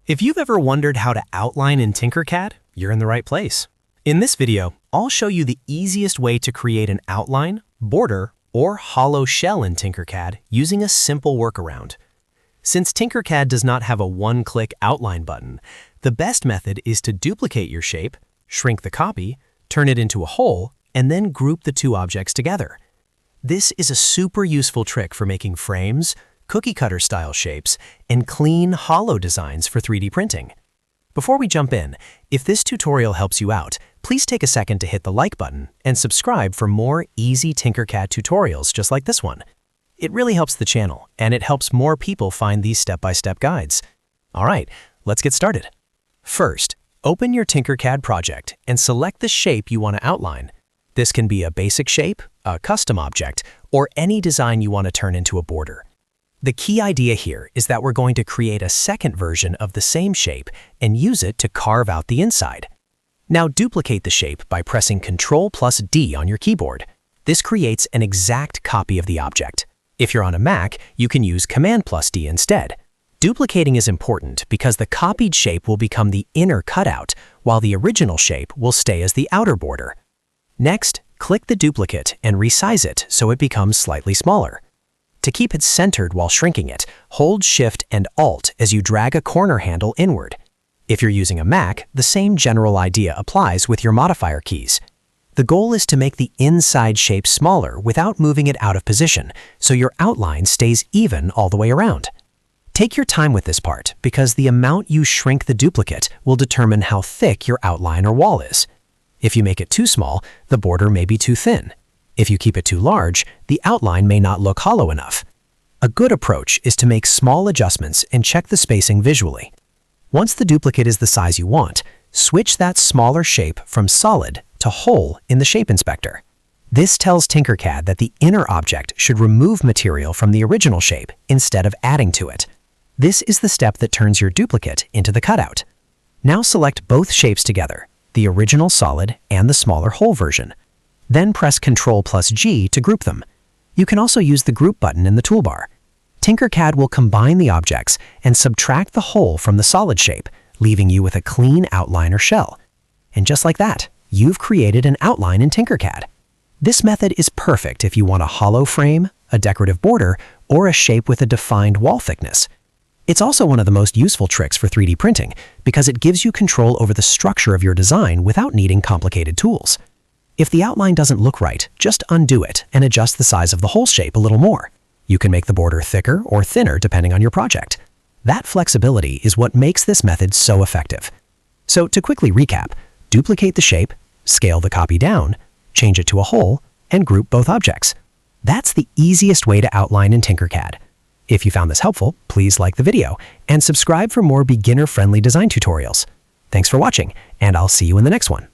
If you've ever wondered how to outline in Tinkercad, you're in the right place. In this video, I'll show you the easiest way to create an outline, border, or hollow shell in Tinkercad using a simple workaround. Since Tinkercad does not have a one-click outline button, the best method is to duplicate your shape, shrink the copy, turn it into a hole, and then group the two objects together. This is a super useful trick for making frames, cookie-cutter style shapes, and clean, hollow designs for 3D printing. Before we jump in, if this tutorial helps you out, please take a second to hit the like button and subscribe for more easy Tinkercad tutorials just like this one. It really helps the channel, and it helps more people find these step-by-step guides. All right, let's get started. First, open your Tinkercad project and select the shape you want to outline. This can be a basic shape, a custom object, or any design you want to turn into a border. The key idea here is that we're going to create a second version of the same shape and use it to carve out the inside. Now duplicate the shape by pressing Ctrl+D on your keyboard. This creates an exact copy of the object. If you're on a Mac, you can use Command+D instead. Duplicating is important because the copied shape will become the inner cutout, while the original shape will stay as the outer border. Next, click the duplicate and resize it so it becomes slightly smaller. To keep it centered while shrinking it, hold Shift and Alt as you drag a corner handle inward. If you're using a Mac, the same general idea applies with your modifier keys. The goal is to make the inside shape smaller without moving it out of position, so your outline stays even all the way around. Take your time with this part because the amount you shrink the duplicate will determine how thick your outline or wall is. If you make it too small, the border may be too thin. If you keep it too large, the outline may not look hollow enough. A good approach is to make small adjustments and check the spacing visually. Once the duplicate is the size you want, switch that smaller shape from solid to hole in the Shape Inspector. This tells Tinkercad that the inner object should remove material from the original shape instead of adding to it. This is the step that turns your duplicate into the cutout. Now select both shapes together, the original solid and the smaller hole version. Then press Ctrl+G to group them. You can also use the Group button in the toolbar. Tinkercad will combine the objects and subtract the hole from the solid shape, leaving you with a clean outline or shell. And just like that, you've created an outline in Tinkercad. This method is perfect if you want a hollow frame, a decorative border, or a shape with a defined wall thickness. It's also one of the most useful tricks for 3D printing because it gives you control over the structure of your design without needing complicated tools. If the outline doesn't look right, just undo it and adjust the size of the hole shape a little more. You can make the border thicker or thinner depending on your project. That flexibility is what makes this method so effective. So to quickly recap, duplicate the shape, scale the copy down, change it to a hole, and group both objects. That's the easiest way to outline in Tinkercad. If you found this helpful, please like the video and subscribe for more beginner-friendly design tutorials. Thanks for watching, and I'll see you in the next one.